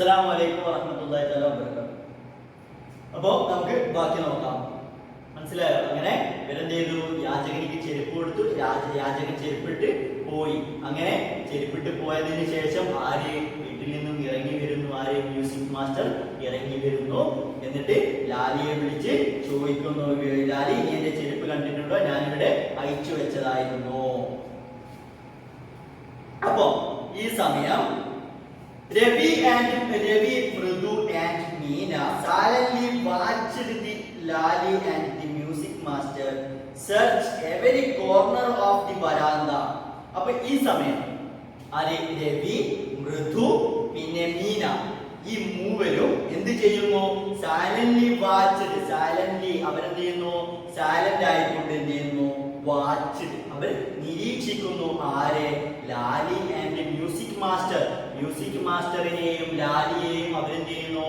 അസ്സലാമു അലൈക്കും വറഹ്മത്തുള്ളാഹി തആല വബറകാതുഹു. അപ്പോൾ നമുക്ക് ബാക്കി നോക്കാം. മനസ്സിലായോ? അങ്ങനെ ഇവരെന്ത് ചെയ്തു? യാചകനിക്ക് ചെരുപ്പ് കൊടുത്തു. യാചകൻ ചെരുപ്പിട്ട് പോയി. അങ്ങനെ ചെരുപ്പിട്ട് പോയതിന് ശേഷം ആര് വീട്ടിൽ നിന്നും ഇറങ്ങി വരുന്നു? ആര്? മ്യൂസിക് മാസ്റ്റർ ഇറങ്ങി വരുന്നു. എന്നിട്ട് ലാലിയെ വിളിച്ച് ചോദിക്കുന്നു, ലാലി നീ എന്റെ ചെരുപ്പ് കണ്ടിട്ടുണ്ടോ? ഞാനിവിടെ അയച്ചു വെച്ചതായിരുന്നു. അപ്പോ ഈ സമയം Ravi, Mridu and Meena silently watched the Lali and the music master search every corner of the veranda. അപ്പൊ ഈ സമയം ആര്? രവി, മൃദു, പിന്നെ മീന, ഈ മൂവരും എന്ത് ചെയ്യുന്നു? സൈലന്റ്ലി അവരെന്ത് ചെയ്യുന്നു? സൈലന്റ് ആയിക്കൊണ്ട് എന്ത് ചെയ്യുന്നു? വാച്ച്ഡ്, അവർ നിരീക്ഷിക്കുന്നു. ആരെ? Lali and music master. Music മാസ്റ്ററിനെയും ലാലിയെയും അവരെന്ത് ചെയ്യുന്നു?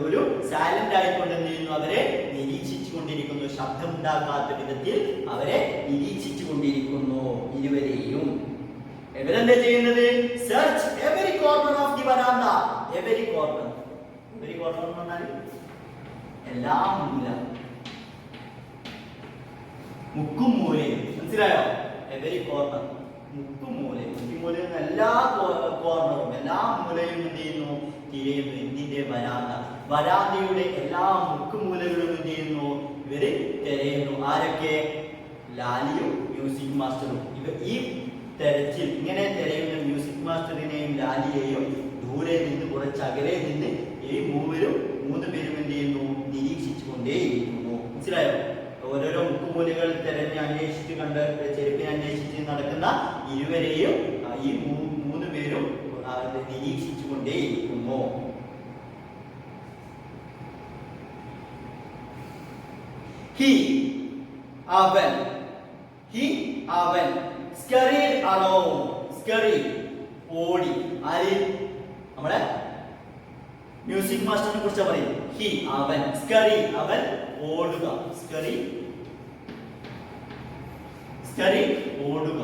ഒരു സൈലന്റ് ആയിക്കൊണ്ട് എന്ത് ചെയ്യുന്നു? അവരെ നിരീക്ഷിച്ചു കൊണ്ടിരിക്കുന്നു. ശബ്ദമുണ്ടാക്കാത്ത വിധത്തിൽ അവരെ നിരീക്ഷിച്ചു കൊണ്ടിരിക്കുന്നു. ഇരുവരെയും ഇവരെന്താ ചെയ്യുന്നത്? Search every corner of the verandah. Every corner എന്ന് പറഞ്ഞാൽ എല്ലാ മൂല, മുക്കും മൂലയും. മനസ്സിലായോ? എവരി കോർണർ, മുക്കും മൂലയും. എല്ലാ കോർണറും എല്ലാ മൂലയും എന്ത് ചെയ്യുന്നു? തിരയുന്നു. എന്തിന്റെ? വരാന്തയുടെ എല്ലാ മുക്കുമൂലകളും എന്ത് ചെയ്യുന്നു? ഇവര് തിരയുന്നു. ആരൊക്കെ? ലാലിയും മ്യൂസിക് മാസ്റ്ററും. ഈ തെരച്ചിൽ ഇങ്ങനെ തിരയുന്ന മ്യൂസിക് മാസ്റ്ററിനെയും ലാലിയെയും ദൂരെ നിന്ന്, കുറച്ച് അകലെ നിന്ന് ഈ മൂന്ന് പേരും എന്ത് ചെയ്യുന്നു? നിരീക്ഷിച്ചു കൊണ്ടേയിരിക്കുന്നു. മനസ്സിലായോ? ഓരോരോ മുക്കുമൂലകൾ തിരഞ്ഞ് അന്വേഷിച്ച് ചെരുപ്പിനെ അന്വേഷിച്ച് നടക്കുന്ന ഇരുവരെയും ഈ മൂന്ന് പേരും നിരീക്ഷിച്ചു കൊണ്ടേയിരിക്കുന്നു. അവൻ scurried along. ഓടി. ആര്? നമ്മുടെ മ്യൂസിക് മാസ്റ്ററിനെ കുറിച്ച് പറയും. അവൻ അവൻ ഓടുക. ഓടുക.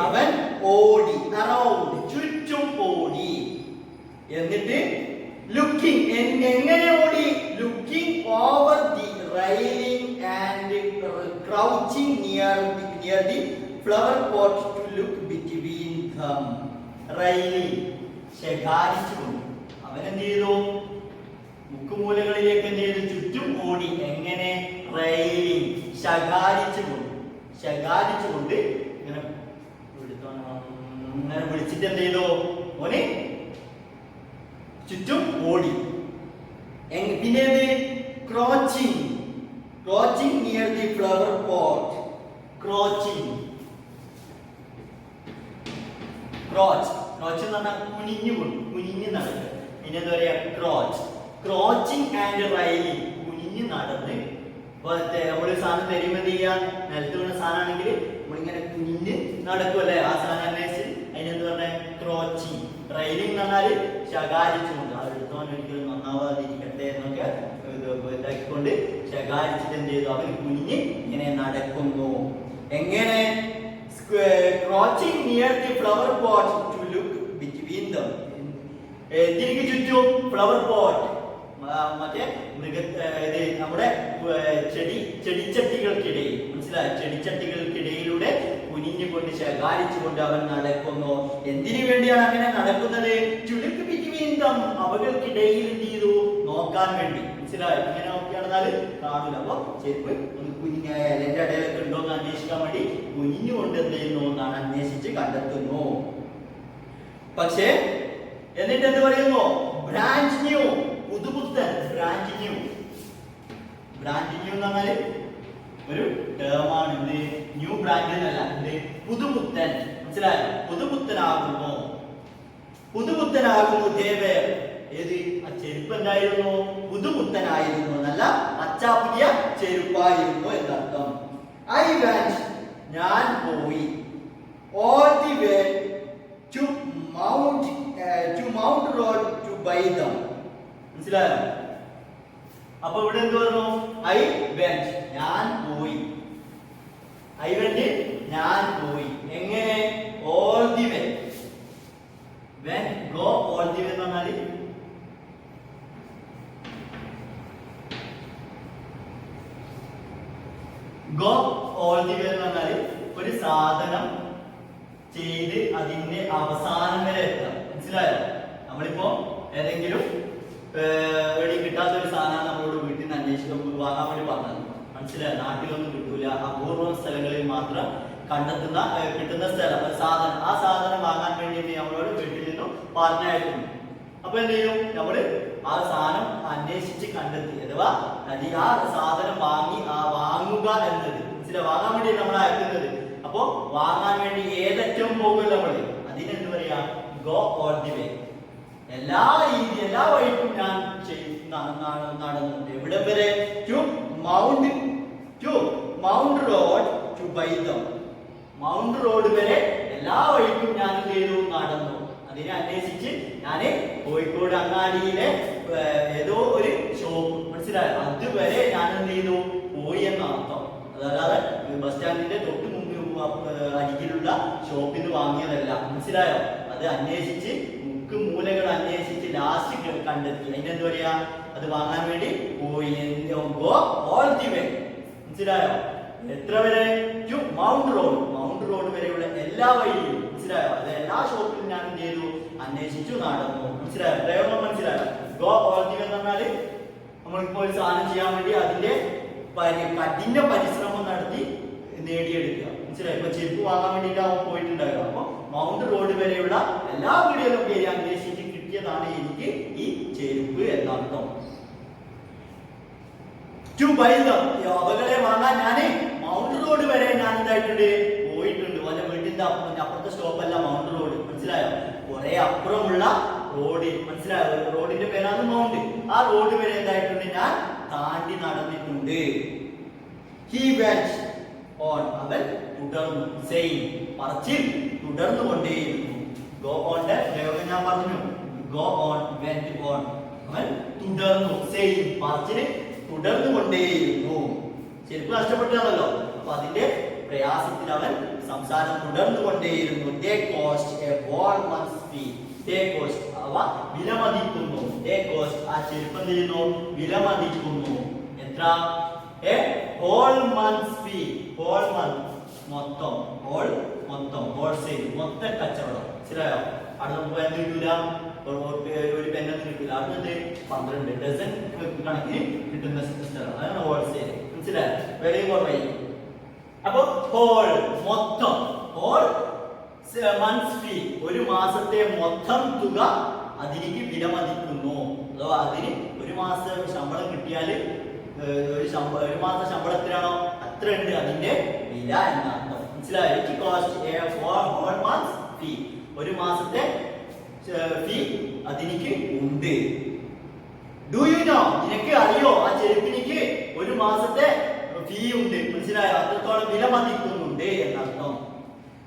അവൻ ഓടി. അറൗണ്ട്, ചുറ്റും ഓടി. എന്നിട്ട് ലുക്കിംഗ്, എങ്ങനെ ഓടി? Looking over the railing and crouching near the flower pot to look between them. Railing, ശകാരിച്ചുകൊണ്ട് അവൻ എന്ത് ചെയ്തു? മുക്കുമൂലകളിലേക്ക് എന്ത് ചെയ്തു? ചുറ്റും ഓടി. എങ്ങനെ? റൈലിംഗ്, ശകാരിച്ചുകൊണ്ട് ഇങ്ങനെ വിളിച്ചിട്ട് എന്ത് ചെയ്തു? ഓന് ചുറ്റും ഓടി. പിന്നെ crouching near the flower pot. Crouch എന്ന് പറഞ്ഞാൽ കുനിഞ്ഞു നടക്കുക. പിന്നെ എന്താ പറയാ? ക്രോച്ചിങ് ആൻഡ് റൈലിംഗ്, കുനിഞ്ഞു നടന്ന്. നമ്മളൊരു സാധനം തരുമ്പോൾ എന്ത് ചെയ്യുക? നിലത്ത് വീണ സാധനമാണെങ്കിൽ നമ്മളിങ്ങനെ കുനിഞ്ഞ് നടക്കുമല്ലേ? ആ സാധനം അന്വേഷിച്ച് അതിനെന്ത് പറഞ്ഞ? ക്രോച്ചിങ്. റൈലിംഗ് എന്ന് പറഞ്ഞാൽ ശകാരിച്ചുകൊണ്ട്, അത് എടുത്തോൻ ഒരിക്കലും നന്നാവാതിരിക്കട്ടെ എന്നൊക്കെ ഇതാക്കിക്കൊണ്ട് ശകാരിച്ചിട്ട് എന്ത് ചെയ്തു? അവൻ കുനിഞ്ഞ് ഇങ്ങനെ നടക്കുന്നു. എങ്ങനെ? Crouching near the flower pot to look between them. ഇതിന് ചുറ്റും ഫ്ലവർ പോട്ട്, മറ്റേ നമ്മുടെ ചെടിച്ചട്ടികൾക്കിടയിൽ. മനസ്സിലായി? ചെടിച്ചട്ടികൾക്കിടയിലൂടെ കുനിഞ്ഞുകൊണ്ട് ശകാരിച്ചുകൊണ്ട് അവൻ നടക്കുന്നു. എന്തിനു വേണ്ടിയാണ് അങ്ങനെ നടക്കുന്നത്? ടു ലുക്ക് ബിറ്റ്വീൻ ദം, അവകൾക്കിടയിൽ എന്ത് ചെയ്തു? നോക്കാൻ വേണ്ടി. മനസ്സിലായി? ഇങ്ങനെ നോക്കിയാണെന്നാൽ കാണില്ല. അപ്പൊ ചെരുപ്പ് ഒന്ന് കുഞ്ഞായ എന്റെ ഇടയിലൊക്കെ ഉണ്ടോ എന്ന് അന്വേഷിക്കാൻ വേണ്ടി കുനിഞ്ഞുകൊണ്ട് എന്ത് ചെയ്യുന്നു എന്നാണ് അന്വേഷിച്ച് കണ്ടെത്തുന്നു. പക്ഷേ എന്നിട്ട് എന്ത് പറയുന്നു? ബ്രാഞ്ച് ന്യൂ, പുതുപുത്തൻ. ബ്രാഞ്ച് ന്യൂ എന്ന് പറഞ്ഞാല് ഒരു ടേമാണ്. ഇത് ന്യൂ ബ്രാൻഡ് എന്നല്ല, ഇത് പുതുപുത്തൻ. മനസ്സിലായോ? പുതുപുത്തനാകുന്നു ദേവേ. ഏത്? ആ ചെരുപ്പ് എന്തായിരുന്നു? പുതുപുത്തനായിരുന്നു എന്നല്ല, അച്ഛാ പുതിയ ചെരുപ്പായിരുന്നു എന്നർത്ഥം. ഐ വെന്റ്, ഞാൻ പോയി. All the way to Mount Road to buy them. മനസ്സിലായോ? അപ്പൊ ഇവിടെ എന്ത് പറഞ്ഞു? ഐ വെന്റ്, ഞാൻ പോയി. ഐ വെന്റ്, ഞാൻ പോയി. എങ്ങനെ? ഓൾ സാധനം ചെയ്ത് അതിന്റെ അവസാനം വരെ എത്താം. മനസ്സിലായോ? നമ്മളിപ്പോ ഏതെങ്കിലും എവിടെ കിട്ടാത്ത ഒരു സാധനം നമ്മളോട് വീട്ടിൽ നിന്ന് അന്വേഷിക്കുമ്പോൾ വാങ്ങാൻ വേണ്ടി പറഞ്ഞത്, മനസ്സിലായോ? നാട്ടിലൊന്നും കിട്ടൂല, അപൂർവം സ്ഥലങ്ങളിൽ മാത്രം കിട്ടുന്ന സ്ഥലം സാധനം. ആ സാധനം വാങ്ങാൻ വേണ്ടി നമ്മളോട് വീട്ടിൽ നിന്നും പറഞ്ഞായിരുന്നു. അപ്പൊ എന്ത് ചെയ്യും? നമ്മള് ആ സാധനം അന്വേഷിച്ച് കണ്ടെത്തി, അഥവാ ആ സാധനം വാങ്ങുക എന്നത്, മനസ്സിലായി? വാങ്ങാൻ വേണ്ടി നമ്മൾ അയക്കുന്നത്. അപ്പൊ വാങ്ങാൻ വേണ്ടി ഏതറ്റവും പോകുമല്ലോ നമ്മള്, അതിനെന്ത് പറയാ? Go all the way. എല്ലാ വഴിക്കും ഞാൻ നടന്നു. എവിടെ വരെ? To Mount Road to buy them. Mount Road വരെ എല്ലാ വഴിക്കും ഞാൻ എന്ത് ചെയ്തു? നടന്നു. അതിനെ അന്വേഷിച്ച് ഞാന് കോഴിക്കോട് അങ്ങാടിയിലെ ഏതോ ഒരു ഷോപ്പ്, മനസ്സിലായോ? അതുവരെ ഞാൻ എന്ത് ചെയ്തു? പോയി എന്നർത്ഥം. അതല്ലാതെ ബസ് സ്റ്റാൻഡിന്റെ തൊട്ട് മുമ്പ് അരികിലുള്ള ഷോപ്പിൽ നിന്ന് വാങ്ങിയതല്ല, മനസ്സിലായോ? അത് അന്വേഷിച്ച് മൂലകൾ അന്വേഷിച്ച് ലാസ്റ്റ് കണ്ടെത്തി. അതിനെന്ത് പറയാ? അത് വാങ്ങാൻ വേണ്ടി പോയി. ഗോ ഓൾ ദി വേ. മനസ്സിലായോ? എത്ര വരെ? ടു മൗണ്ട് റോഡ് വരെയുള്ള എല്ലാ വഴിയും, മനസ്സിലായോ? അത് എല്ലാ ഷോപ്പിലും ഞാൻ എന്ത് ചെയ്തു? അന്വേഷിച്ചു നടന്നു. മനസ്സിലായോ? പ്രയോഗം മനസ്സിലായോ? ഗോ ഓൾ ദി വേ എന്ന് പറഞ്ഞാല് നമ്മളിപ്പോ ഒരു സാധനം ചെയ്യാൻ വേണ്ടി അതിന്റെ കഠിന പരിശ്രമം നടത്തി നേടിയെടുക്കുക. മനസ്സിലായോ? ഇപ്പൊ ചെരുപ്പ് വാങ്ങാൻ വേണ്ടിയിട്ട് അവൻ പോയിട്ടുണ്ടാകുക. അപ്പൊ മൗണ്ട് റോഡ് വരെയുള്ള എല്ലാ വീടുകളും കയറി അന്വേഷിച്ച് കിട്ടിയതാണ് എനിക്ക് ഈ ചെരുപ്പ് എന്നർത്ഥം. To buy dum. അവകളെ വാങ്ങാൻ ഞാന് മൗണ്ട് റോഡ് വരെ ഞാൻ എന്തായിട്ടുണ്ട്? പോയിട്ടുണ്ട്. അവന്റെ വീട്ടിന്റെ അപ്പുറത്തെ സ്റ്റോപ്പല്ല മൗണ്ട് റോഡ്, മനസ്സിലായോ? കുറെ അപ്പുറമുള്ള റോഡ്, മനസ്സിലായോ? റോഡിന്റെ പേരാണ് മൗണ്ട്. ആ റോഡ് വരെ എന്തായിട്ടുണ്ട്? ഞാൻ താണ്ടി നടന്നിട്ടുണ്ട്. He went on. അവൻ തുടർന്നു. സെയിം പറച്ചിൽ തുടർന്നു കൊണ്ടേയിരുന്നു. ഗോ ഓണിന്റെ പ്രയോഗം ഞാൻ പറഞ്ഞു. Go on, went on. അവൻ തുടർന്നു. സെയിം പറച്ചില് തുടർന്നു കൊണ്ടേയിരുന്നു. ചെരുപ്പ് നഷ്ടപ്പെട്ടാണല്ലോ, അപ്പൊ അതിന്റെ പ്രയാസത്തിൽ അവൻ സംസാരം തുടർന്നു കൊണ്ടേയിരുന്നു. They cost a whole month's fee. They cost, അവ വിലമതിക്കുന്നു. They cost, ആ ചെരുപ്പ് എന്ത് ചെയ്യുന്നു? വിലമതിക്കുന്നു. എത്ര? a whole month's fee. whole month, മൊത്തം. മൊത്തം, ഹോൾസെയിൽ, മൊത്തം കച്ചവടം. മനസ്സിലായോ? അവിടെ നമുക്ക് എന്ത് കിട്ടൂല? ഒരു പെന്നൊന്നും കിട്ടില്ല. അവിടെ 12 ഡസൻ കണക്കിന് കിട്ടുന്ന സ്ഥലം, അതാണ് ഹോൾസെയിൽ. മനസ്സിലായോ? വില കുറവായി. അപ്പൊ ഹോൾ, മൊത്തം. ഹോൾ മന്ത്സ് ഫീ, ഒരു മാസത്തെ മൊത്തം തുക അതിലേക്ക് വിലമതിക്കുന്നു. അഥവാ അതിന് ഒരു മാസം ശമ്പളം കിട്ടിയാല് ഒരു മാസം ശമ്പളത്തിലാണോ അത്ര ഉണ്ട് അതിന്റെ വില എന്നർത്ഥം. മനസ്സിലായോ? It cost a whole month's fee, ഒരു മാസത്തെ ഫീ അതിനിക്ക് ഉണ്ട്. Do you know? നിനക്ക് അറിയോ? ആ ചെരുപ്പിനിക്ക് ഒരു മാസത്തെ ഫീ ഉണ്ട്. മനസ്സിലായോ? അത്രത്തോളം വില മതിക്കുന്നുണ്ട് എന്നർത്ഥം.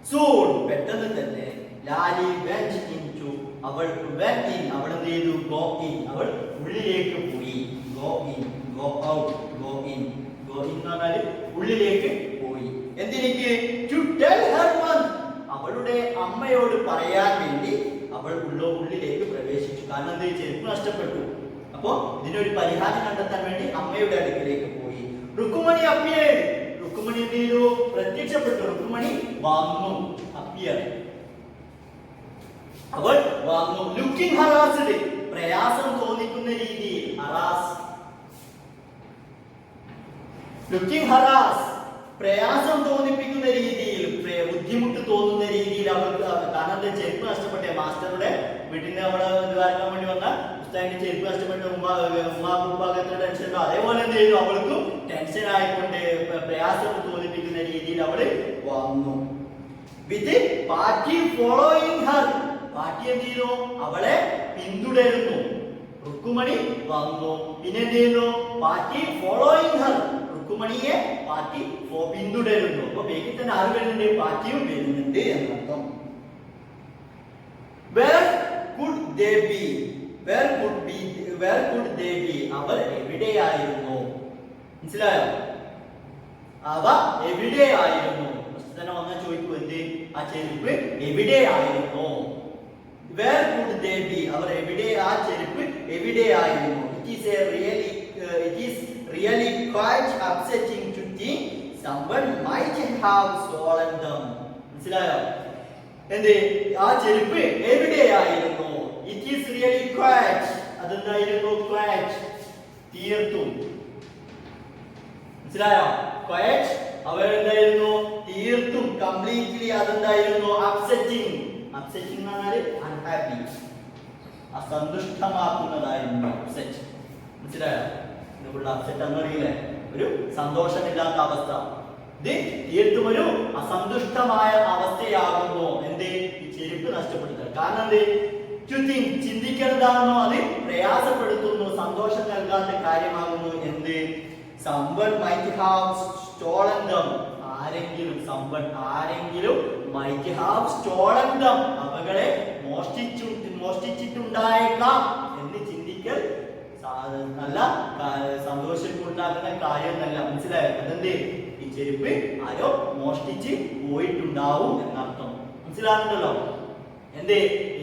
സൂൺ, പെട്ടെന്ന് തന്നെ. ലാലി വെന്റ് ഇൻടു, അവൾ വെന്റ് ഇൻ, അവൾ എന്ത് ചെയ്തു? ഗോ ഇൻ, അവൾ ഉള്ളിലേക്ക് പോയി. Go in, go out, go in. Go in എന്ന് പറഞ്ഞാൽ ഉള്ളിലേക്ക് പോയി. എന്തിനേക്ക്? ടു ടെൽ ഹർ മദർ, അവളുടെ അമ്മയോട് പറയാൻ വേണ്ടി അവൾ ഉള്ളിലേക്ക് പ്രവേശിച്ചു. കാരണം എന്ത്? ചെരുപ്പ് നഷ്ടപ്പെട്ടു. അപ്പൊ ഇതിനൊരു പരിഹാരം കണ്ടെത്താൻ വേണ്ടി അമ്മയുടെ അടുക്കിലേക്ക് പോയി. രുക്മിണി അപ്പിയേർഡ്, രുക്മിണി എന്ത് ചെയ്തു? പ്രത്യക്ഷപ്പെട്ടു. രുക്മിണി വന്നു. അപ്പിയർ, അവൾ വന്നു. ലുക്കിംഗ് ഹറാസ്ഡ്, പ്രയാസം തോന്നിക്കുന്ന രീതിയിൽ. ഹറാസ്, ലുക്കിംഗ് ഹറാസ്, പ്രയാസം തോന്നിപ്പിക്കുന്ന രീതിയിൽ, ബുദ്ധിമുട്ട് തോന്നുന്ന രീതിയിൽ അവൾക്ക്. കാരണം ചെരുപ്പ് നഷ്ടപ്പെട്ട മാസ്റ്ററുടെ വീട്ടിൽ അവളെ ഇതാക്കാൻ വേണ്ടി വന്ന പുസ്തകത്തിന്റെ ചെരുപ്പ് നഷ്ടപ്പെട്ട ഉമ്മാക്ക് ടെൻഷൻ ഉണ്ടോ? അതേപോലെ എന്ത് ചെയ്തു? അവൾക്കും ടെൻഷൻ ആയിക്കൊണ്ട് പ്രയാസം തോന്നിപ്പിക്കുന്ന രീതിയിൽ അവള് വന്നു. വിത്ത് പാർട്ടി ഫോളോയിങ് ഹർ, പാർട്ടി എന്ത് ചെയ്യുന്നു? അവളെ പിന്തുടരുന്നു. രുക്മിണി വന്നു. പിന്നെ എന്ത് ചെയ്യുന്നു? പാർട്ടി ഫോളോയിങ് ഹർ, രുക്മിണിയെ പാർട്ടി പിന്തുടരുന്നു. അപ്പൊ വേഗം തന്നെ ആര് വരുന്നുണ്ട്? പാർട്ടിയും വരുന്നുണ്ട് എന്നർത്ഥം. Where could they be? Where could they be? അവർ എവിടെയായിരുന്നു? മനസ്സിലായോ? അവ എവിടെയായിരുന്നു? തന്നെ വന്നാൽ ചോദിക്കൂ, എന്ത്? ആ ചെരുപ്പ് എവിടെയായിരുന്നു? Where could they be? അവർ എവിടെ? ആ ചെരുപ്പ് എവിടെയായിരുന്നു? It is really quite upsetting to think someone might have stolen them. മനസ്സിലായോ? എന്ത് ആ ചെരുപ്പ് എവിടെയായിരുന്നു? It is really quiet. അതെന്തായിരുന്നു? ക്വയറ്റ്, തീർത്തും. മനസ്സിലായോ? ക്വയറ്റ് അവരെന്തായിരുന്നു? തീർത്തും, കംപ്ലീറ്റ്ലി. അതെന്തായിരുന്നു? അപ്സെറ്റിംഗ്. അപ്സെറ്റിംഗ് എന്ന് പറഞ്ഞാൽ അൺഹാപ്പി, അസന്തുഷ്ടമാക്കുന്നതായിരുന്നു അപ്സെറ്റ്. മനസ്സിലായോ? ഇതിനുള്ള അപ്സെറ്റ് എന്ന് പറയില്ലേ, ഒരു സന്തോഷമില്ലാത്ത അവസ്ഥ. ഇത് തീർത്തും ഒരു അസന്തുഷ്ടമായ അവസ്ഥയാകുന്നു. എന്ത്? ഈ ചെരുപ്പ് നഷ്ടപ്പെടുത്തുക. കാരണം എന്ത്? ടു തിങ്ക്, ചിന്തിക്കേണ്ടതാണെന്നോ അത് പ്രയാസപ്പെടുത്തുന്നു, സന്തോഷം നൽകാത്ത കാര്യമാകുന്നു. എന്ത്? someone might have stolen them. ആരെങ്കിലും might have stolen them. അവകളെ മോഷ്ടിച്ചിട്ടുണ്ടായേക്കാം എന്ന് ചിന്തിക്കൽ നല്ല സന്തോഷമുണ്ടാക്കുന്ന കാര്യമൊന്നല്ല. മനസ്സിലായോ? അതെന്ത്? ഈ ചെരുപ്പ് ആരോ മോഷ്ടിച്ച് പോയിട്ടുണ്ടാവും എന്നർത്ഥം. മനസ്സിലാകുന്നുണ്ടല്ലോ? എന്ത്?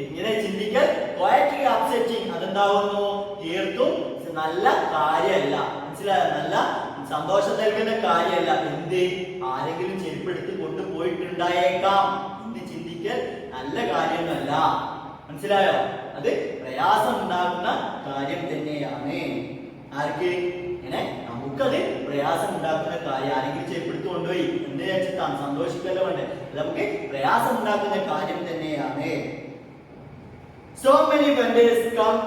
ഇങ്ങനെ ചിന്തിക്കൽ ക്വയറ്റ്ലി അപ്സെറ്റിംഗ്. അതെന്താവുന്നു? തീർത്തും നല്ല കാര്യമല്ല. മനസ്സിലായോ? നല്ല സന്തോഷം നൽകുന്ന കാര്യമല്ല. എന്ത്? ആരെങ്കിലും ചെരുപ്പെടുത്ത് കൊണ്ടുപോയിട്ടുണ്ടായേക്കാം എന്ന് ചിന്തിക്കൽ നല്ല കാര്യമൊന്നല്ല. മനസ്സിലായോ? അത് പ്രയാസം ഉണ്ടാക്കുന്ന കാര്യം തന്നെയാണ്. ആർക്ക്? ഇങ്ങനെ നമുക്കത് പ്രയാസം ഉണ്ടാക്കുന്ന കാര്യം. ആരെങ്കിലും ചെരുപ്പെടുത്ത് കൊണ്ടുപോയി എന്ന് വിചാരിച്ചിട്ടാണ്, സന്തോഷിക്കല്ലോ വേണ്ടേ. അത് നമുക്ക് പ്രയാസം ഉണ്ടാക്കുന്ന കാര്യം തന്നെയാണ്. So many vendors come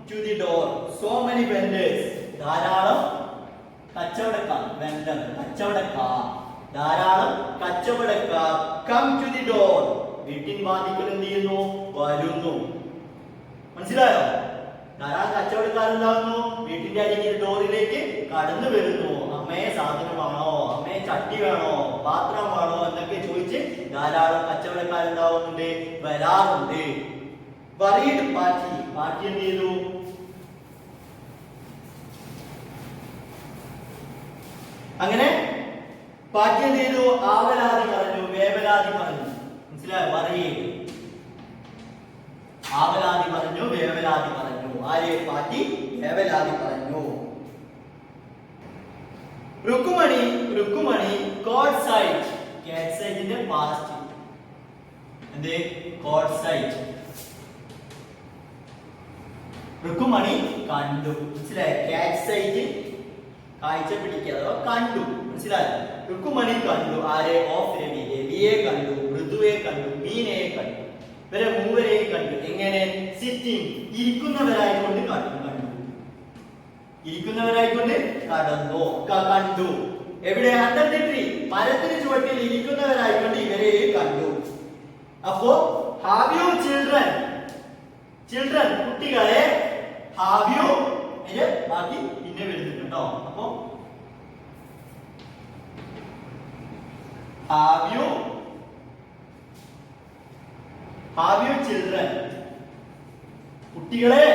to the door. So many vendors. ധാരാളം കച്ചവടക്കാർ, വെണ്ടർ, കച്ചവടക്കാർ, ധാരാളം കച്ചവടക്കാർ come to the door. വീട്ടിൻ വാതിൽക്കൽ എന്ത് ചെയ്യുന്നു? വരുന്നു. മനസ്സിലായോ? ധാരാളം കച്ചവടക്കാരുണ്ടാകുന്നു, വീട്ടിന്റെ അരികിൽ ഡോറിലേക്ക് കടന്നു വരുന്നു. അമ്മയെ സാധനം വേണോ, അമ്മയെ ചട്ടി വേണോ, പാത്രം വേണോ എന്നൊക്കെ ചോദിച്ച് ധാരാളം കച്ചവടക്കാരുണ്ടാവുന്നുണ്ട്, വരാറുണ്ട്. worried party. പാർട്ടി എന്ത് ചെയ്തു? അങ്ങനെ പാർട്ടി എന്ത് ചെയ്തു? ആവലാതി പറഞ്ഞു, വേവലാതി പറഞ്ഞു. മനസ്സിലായോ? worried, ആവലാതി പറഞ്ഞു, വേവലാതി പറഞ്ഞു. ആര്? പാർട്ടി വേവലാതി പറഞ്ഞു. Rukmani caught sight. കാറ്റ് സൈറ്റിന്റെ പാസ്റ്റ് എന്ത്? Caught sight. രുക്കുമണി കണ്ടു. മനസ്സിലായോ? കാറ്റ് സൈറ്റ് കാഴ്ച പിടിക്കുക അഥവാ കണ്ടു. മനസ്സിലായോ? രുക്കുമണി കണ്ടു. ആരെ? ഓഫ് രവി. രവിയെ കണ്ടു, മൃദുവെ കണ്ടു, മീനയെ കണ്ടു. ഇവരെ മൂവരെയും കണ്ടു. എങ്ങനെ? സിറ്റിംഗ്, ഇരിക്കുന്നവരായിക്കൊണ്ട് കണ്ടു. ഇരിക്കുന്നവരായിക്കൊണ്ട് കണ്ടു. എവിടെ? അണ്ടർ ദി ട്രീ, മരത്തിന് ചുവട്ടിൽ ഇരിക്കുന്നവരായിക്കൊണ്ട് ഇവരെ കണ്ടു. അപ്പോ ഹാവ് യു ചിൽഡ്രൻ, കുട്ടികളെ, ഹാവ് യു ബാക്കി പിന്നെ വരുന്നുണ്ടോ? അപ്പോ ഹാവ് യു ചിൽഡ്രൻ, കുട്ടികളെ.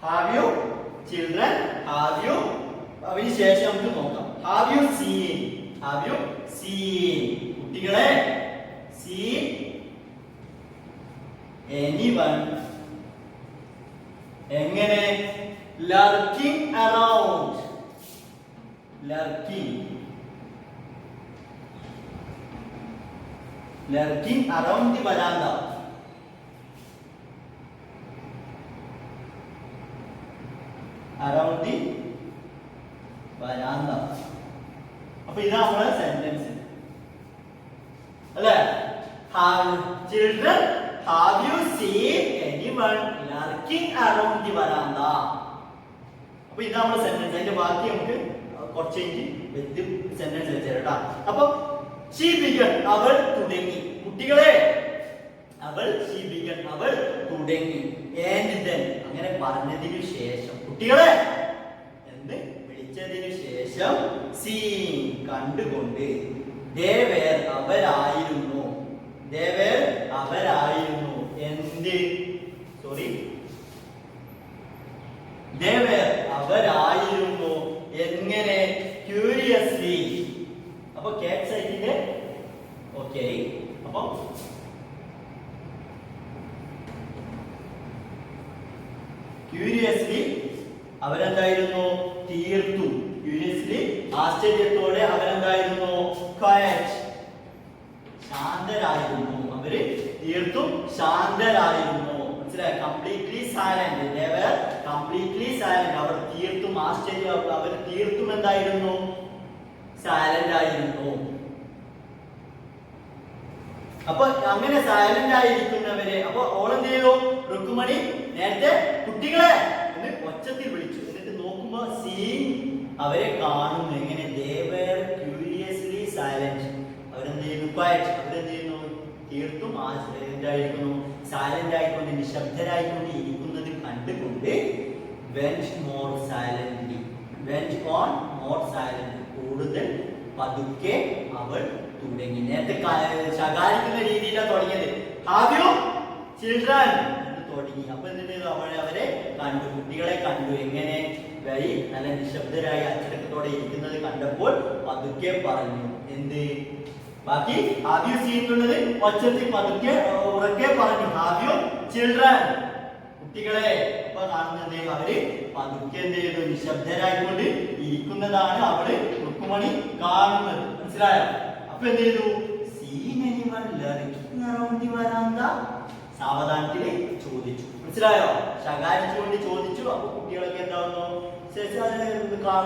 Have you children, have you. അതിന് ശേഷം നമുക്ക് നോക്കാം. ഹാവ് യു സീൻ, കുട്ടികളെ. Seen anyone. എങ്ങനെ? Lurking around, lurking around the veranda. Around the veranda. അപ്പൊ ഇതാണ് നമ്മുടെ സെന്റൻസ് അല്ലേ? Children, have you seen anyone lurking around the veranda? അപ്പൊ ഇതാണ് നമ്മുടെ സെന്റൻസ്. അതിന്റെ ബാക്കി നമുക്ക് കുറച്ച് കഴിഞ്ഞ് സെന്റൻസ് വെച്ചേട്ടാ. അപ്പൊ she began, അവൾ തുടങ്ങി. കുട്ടികളെ, അവൾ തുടങ്ങി. and then, അങ്ങനെ പറഞ്ഞതിനു ശേഷം, കുട്ടികളെ എന്ന് വിളിച്ചതിനു ശേഷം, seeing, കണ്ടുകൊണ്ട്, they were, അവരായിരുന്നു. എന്ത്? സോറി, they were, അവരായിരുന്നു. എങ്ങനെ? curiously. അപ്പൊ കാറ്റ് സൈറ്റിന്റെ ഓക്കേ. അപ്പൊ ക്യൂരിയസ്ലി അവരെന്തായിരുന്നു? തീർത്തും. ക്യൂരിയസ്ലി ആശ്ചര്യത്തോടെ അവരെന്തായിരുന്നു? ക്വയറ്റ് ശാന്തരായിരുന്നു. അവര് തീർത്തും ശാന്തരായിരുന്നു. മനസ്സിലായോ? Completely silent. They were completely silent. അവർ തീർത്തും അവർ തീർത്തും എന്തായിരുന്നു? സൈലന്റ് ആയിരുന്നു. അപ്പൊ അങ്ങനെ സൈലന്റ് ആയിരിക്കുന്നവരെ അപ്പൊ ഓളെന്ത് ചെയ്തു? രുക്മിണി നേരത്തെ കുട്ടികളെ എന്ന് ഒച്ചത്തിൽ വിളിച്ചു. എന്നിട്ട് നോക്കുമ്പോ സീൻ അവരെ കാണുന്നു. എങ്ങനെ? They were curiously silent. അവരെന്ത് ചെയ്യുന്നു? Quiet. അവരെന്ത് ചെയ്യുന്നു? തീർത്തും എന്തായിരിക്കുന്നു? സൈലന്റ് ആയിക്കൊണ്ട് നിശബ്ദരായിക്കൊണ്ട് ഇരിക്കുന്നത് കണ്ടുകൊണ്ട് went more silently. Went on more silently. കൂടുതൽ പതുക്കെ അവൾ തുടങ്ങി. നേരത്തെ ശകാരിക്കുന്ന രീതിയിലാണ് തുടങ്ങിയത്. Have you children എന്ന് തുടങ്ങി. അപ്പൊ എന്നിട്ട് അവരെ കണ്ടു, കുട്ടികളെ കണ്ടു. എങ്ങനെ? വഴി നല്ല നിശബ്ദരായി അച്ചടക്കത്തോടെ ഇരിക്കുന്നത് കണ്ടപ്പോൾ പതുക്കെ പറഞ്ഞു. എന്ത്? ബാക്കി have you seen എന്നുള്ളത് ഒച്ചത്തിൽ പതുക്കെ ഉറക്കെ പറഞ്ഞു. Have you children കുട്ടികളെ. അപ്പൊ കാണുന്നത് അവര് പതുക്കെ എന്ത് ചെയ്തു? നിശബ്ദരായിക്കൊണ്ട് ഇരിക്കുന്നതാണ് അവള് രുക്മിണി കാണുന്നത്. മനസ്സിലായോ? അപ്പൊ എന്ത് ചെയ്തു? Seen anyone lurking around the veranda? സാവധാനത്തില് ചോദിച്ചു. മനസ്സിലായോ? ശകാരിച്ചുകൊണ്ട് ചോദിച്ചു. അപ്പൊ കുട്ടികളൊക്കെ എന്താവുന്നു?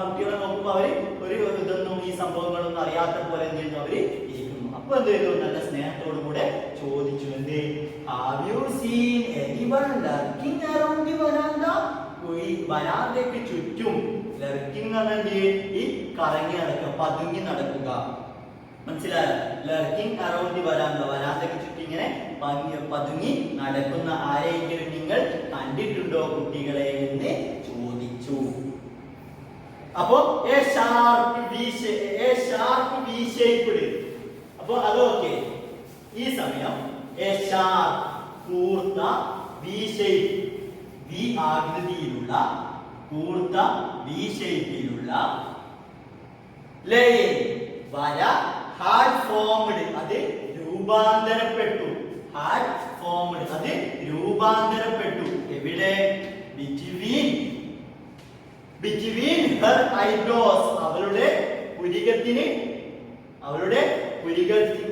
കുട്ടികളെ നോക്കുമ്പോ അവര് ഇതൊന്നും ഈ സംഭവങ്ങളൊന്നും അറിയാത്ത പോലെ എന്ത് ചെയ്യുന്നു? അവര് ഇരിക്കുന്നു. അപ്പൊ എന്ത് ചെയ്തു? നല്ല സ്നേഹത്തോടു കൂടെ ചോദിച്ചു. എന്ത്? Have you seen anyone lurking around the veranda? ഈ വരാന്തയ്ക്ക് ചുറ്റും ലർക്കിംഗ് എന്നത് ഈ കറങ്ങി നടക്കുക, പതുങ്ങി നടക്കുക. മനസ്സിലായോ? ലർക്കിംഗ് അറൗണ്ട് ദി വരാന്ത. വരാന്തയ്ക്ക് ചുറ്റും ഇങ്ങനെ പതുങ്ങി നടക്കുന്ന ആരെയെങ്കിലും നിങ്ങൾ കണ്ടിട്ടുണ്ടോ കുട്ടികളെ എന്ന് ചോദിച്ചു. അപ്പോ a sharp V shaped. അപ്പോ അതൊക്കെ ഈ സമയം a sharp കൂർത്ത V shape, V ആകൃതിയിലുള്ള കൂർത്ത V ഷേപ്പിലുള്ള ലൈൻ വര had formed. അത് രൂപാന്തരപ്പെട്ടു. had formed. അത് രൂപാന്തരപ്പെട്ടു. എവിടെ? between her eyebrows. അവളുടെ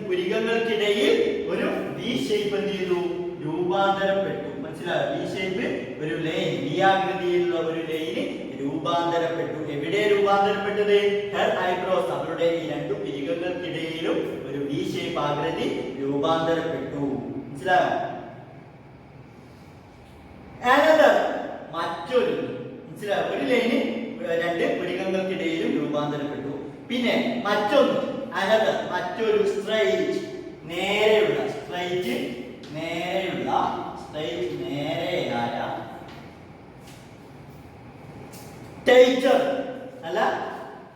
പുരികങ്ങൾക്കിടയിൽ ഒരു V ഷേപ്പ് എന്ത് ചെയ്തു? രൂപാന്തരപ്പെട്ടു. മനസ്സിലായോ? V ഷേപ്പ് ഒരു ലൈൻ, V ആകൃതിയിലുള്ള ഒരു ലൈൻ രൂപാന്തരപ്പെട്ടു. എവിടെ രൂപാന്തരപ്പെട്ടത്? her eyebrows. അവളുടെ ഈ രണ്ടു പുരികങ്ങൾക്കിടയിലും ഒരു V ഷേപ്പ് ആകൃതി രൂപാന്തരപ്പെട്ടു. മനസ്സിലായോ? another മറ്റൊരു. മനസ്സിലായോ? ഒരു ലൈന് രണ്ട് പുരികങ്ങൾക്കിടയിലും രൂപാന്തരപ്പെട്ടു. പിന്നെ മറ്റൊന്ന് another മറ്റൊരു സ്ട്രൈറ്റ് നേരെയുള്ള നേരെയായ ടൈറ്റർ അല്ല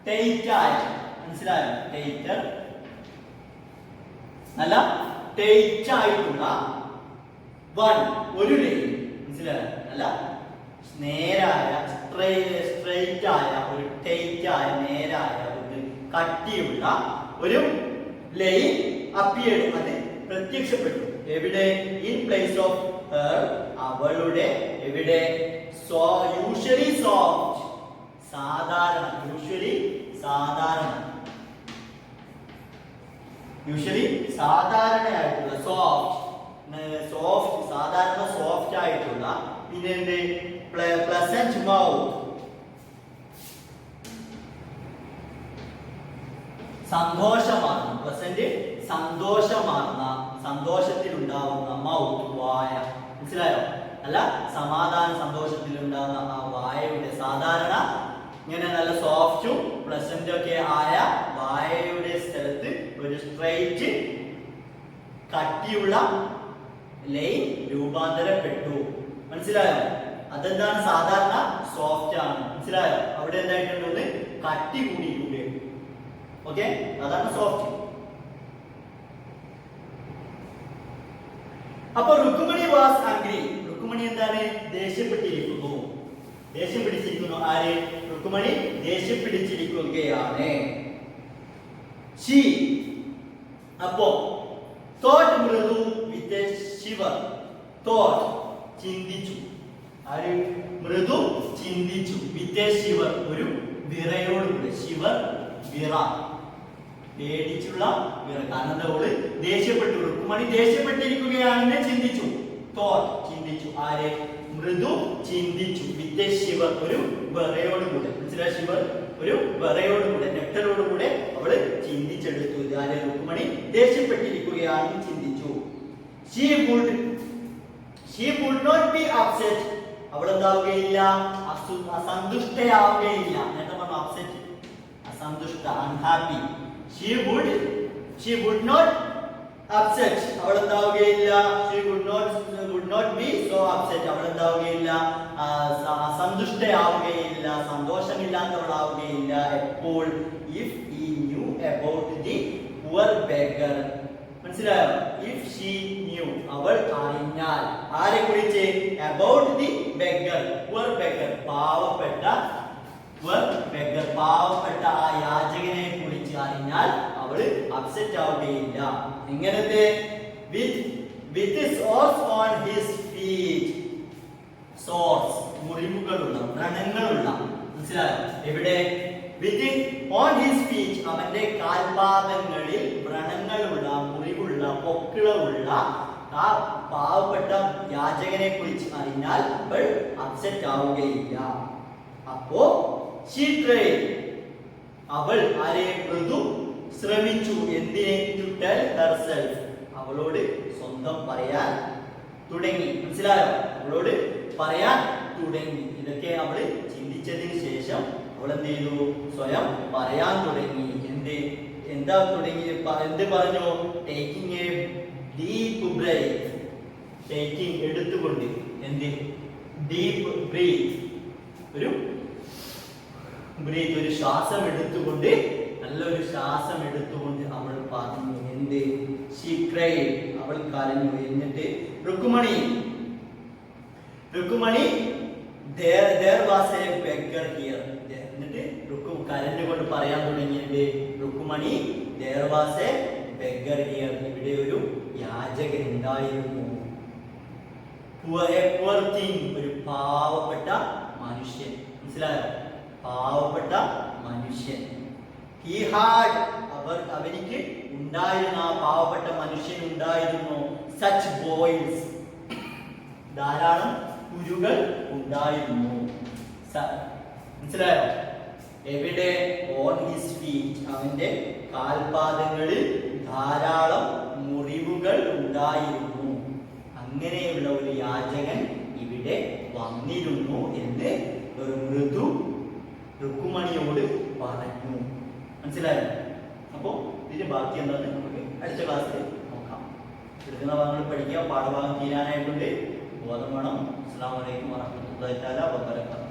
ടൈറ്റായ. മനസ്സിലായോ? ടൈറ്റർ അല്ല ടൈറ്റായിട്ടുള്ള ഒരു ലൈൻ. മനസ്സിലായോ? അല്ല നേരായ സ്ട്രൈറ്റ് ആയ ഒരു ടൈറ്റായ നേരായ ഒരു കട്ടിയുള്ള ഒരു ലൈൻ അപ്പിയർഡ്. അത് പ്രത്യക്ഷപ്പെട്ടു. എവിടെ? In place of her. അവളുടെ എവിടെ? യൂഷ്വലി സോഫ്റ്റ് സാധാരണ. യൂഷ്വലി സാധാരണയായിട്ടുള്ള സോഫ്റ്റ് സാധാരണ സോഫ്റ്റ് ആയിട്ടുള്ള. പിന്നെ എന്ത്? പ്ലസന്റ് മൗത്ത് സന്തോഷമാർന്ന. പ്ലസന്റ് സന്തോഷമാർന്ന, സന്തോഷത്തിലുണ്ടാവുന്ന. മൗത്ത് വായ. മനസ്സിലായോ? അല്ല സമാധാന സന്തോഷത്തിലുണ്ടാവുന്ന ആ വായയുടെ സാധാരണ ഇങ്ങനെ നല്ല സോഫ്റ്റും പ്ലസന്റും ഒക്കെ ആയ വായയുടെ സ്ഥലത്ത് ഒരു സ്ട്രൈറ്റ് കട്ടിയുള്ള ലൈൻ രൂപാന്തരപ്പെട്ടു. മനസ്സിലായോ? അതെന്താണ്? സാധാരണ സോഫ്റ്റ് ആണ്. മനസ്സിലായോ? അവിടെ എന്തായിട്ടുണ്ട്? കട്ടി കൂടിയിട്ടുണ്ട്. ഓക്കെ, അതാണ് സോഫ്റ്റ്. അപ്പൊ രുക്മിണി വാസ് ആംഗ്രി. രുക്മിണി എന്താണ്? ദേഷ്യപ്പെട്ടിരിക്കുന്നു. ദേഷ്യം പിടിച്ചിരിക്കുന്നു. ആര്? രുക്മിണി ദേഷ്യം പിടിച്ചിരിക്കുകയാണ്. ഷീ അപ്പോ തോട്ട് മൃദു വിത്ത് ശിവർ. തോട്ട് ചിന്തിച്ചു. ആര്? മൃദു ചിന്തിച്ചു. വിത്ത് ശിവർ ഒരു വിറയോടുകൂടെ. ശിവർ വിറ, പേടിച്ചുള്ള വിറ. കാരണം അവള് ദേഷ്യപ്പെട്ടു. രുക്മിണി ദേഷ്യപ്പെട്ടിരിക്കുകയാണെന്ന് ചിന്തിച്ചു. തോട്ട് ചിന്തിച്ചു. ആരെ? മൃദു ചിന്തിച്ചു. വിത്ത് ശിവർ ഒരു വിറയോടുകൂടെ. മനസ്സിലായ? ശിവർ ഒരു വിറയോടുകൂടെ, നെട്ടലോടുകൂടെ അവള് ചിന്തിച്ചെടുത്തു. ആരെ? രുക്മിണി ദേഷ്യപ്പെട്ടിരിക്കുകയാണെന്ന് ചിന്തിച്ചു. She would not be upset. അവൾ എന്താവുകയില്ല? അസന്തുഷ്ടയാവുകയില്ല. നേരത്തെ പറഞ്ഞു അപ്സെറ്റ്, അസന്തുഷ്ട, unhappy. She would not upset. അവൾ എന്താവുകയില്ല? She would not be so upset. അവൾ എന്താവുകയില്ല? അസന്തുഷ്ടയാവുകയില്ല, സന്തോഷമില്ലാത്തവളാവുകയില്ല. എപ്പോൾ? If he knew about the poor beggar. മനസ്സിലായോ? If she knew, അവൾ അറിഞ്ഞാൽ. ആരെ കുറിച്ച്? About the beggar, poor beggar, പാവപ്പെട്ട poor beggar, പാവപ്പെട്ട ആ യാചകനെ കുറിച്ച് അറിഞ്ഞാൽ അവൾ അപ്സെറ്റ് ആവുകയില്ല. എങ്ങനത്തെ? with sores on his feet. sores, മുറിവുകളുള്ള, വ്രണങ്ങളുള്ള. മനസ്സിലായോ? എവിടെ? with on his feet, അവന്റെ കാൽപാദങ്ങളിൽ വ്രണങ്ങളുള്ള, മുറിവുള്ള, പൊക്കിളവുള്ള ആ പാവപ്പെട്ട യാചകനെ കുറിച്ച് അറിഞ്ഞാൽ അവൾ അപ്സെറ്റ് ആവുകയില്ല. അപ്പോ she tried, അവൾ ആരെ? മൃദു ശ്രമിച്ചു. എന്തിനെ? to tell herself, അവളോട് സ്വന്തം പറയാൻ തുടങ്ങി. മനസ്സിലായോ? അവളോട് പറയാൻ തുടങ്ങി. ഇതൊക്കെ അവള് ചിന്തിച്ചതിന് ശേഷം അവൾ എന്ത് ചെയ്തു? സ്വയം പറയാൻ തുടങ്ങി. എന്താ തുടങ്ങി? എന്ത് പറഞ്ഞു? Taking a deep breath. Taking എടുത്തുകൊണ്ട്. എന്ത്? Deep breath. ഒരു ബ്രീത്ത്, ഒരു ശ്വാസം എടുത്തുകൊണ്ട്, നല്ലൊരു ശ്വാസം എടുത്തുകൊണ്ട് അവൾ പറഞ്ഞു. എന്ത്? she cried, അവൾ കരഞ്ഞു. എന്നിട്ട് Rukmini there was a beggar here. എന്നിട്ട് കരഞ്ഞുകൊണ്ട് പറയാൻ തുടങ്ങിയത് Rukmini there was a beggar here. ഇവിടെ ഒരു യാചകൻ ഉണ്ടായിരുന്നു. poor thing, ഒരു പാവപ്പെട്ട മനുഷ്യൻ. മനസ്സിലായോ? പാവപ്പെട്ട മനുഷ്യൻ. he had, അവനിക്ക് ഉണ്ടായിരുന്നു, ആ പാവപ്പെട്ട മനുഷ്യൻ ഉണ്ടായിരുന്നു. such boils, ധാരാളം കുരുകൾ ഉണ്ടായിരുന്നു. മനസ്സിലായോ? എവിടെ? on his feet, അവന്റെ കാൽപാദങ്ങളിൽ ധാരാളം മുറിവുകൾ ഉണ്ടായിരുന്നു. അങ്ങനെയുള്ള ഒരു യാചകൻ ഇവിടെ വന്നിരുന്നു എന്ന് ഒരു മൃദു രുക്മിണിയോട് പറഞ്ഞു. മനസ്സിലായോ? അപ്പോ ഇതിന്റെ ബാക്കി എന്താണെന്ന് നമുക്ക് അടുത്ത ക്ലാസ്സിൽ നോക്കാം. എടുക്കുന്ന ഭാഗങ്ങൾ പഠിക്കുക. പാഠഭാഗം തീരാനായിട്ടുണ്ട്. ബോധം വേണം. അസ്സലാമു അലൈക്കും വറഹ്മത്തുള്ളാഹി തആല വബറകാതുഹു.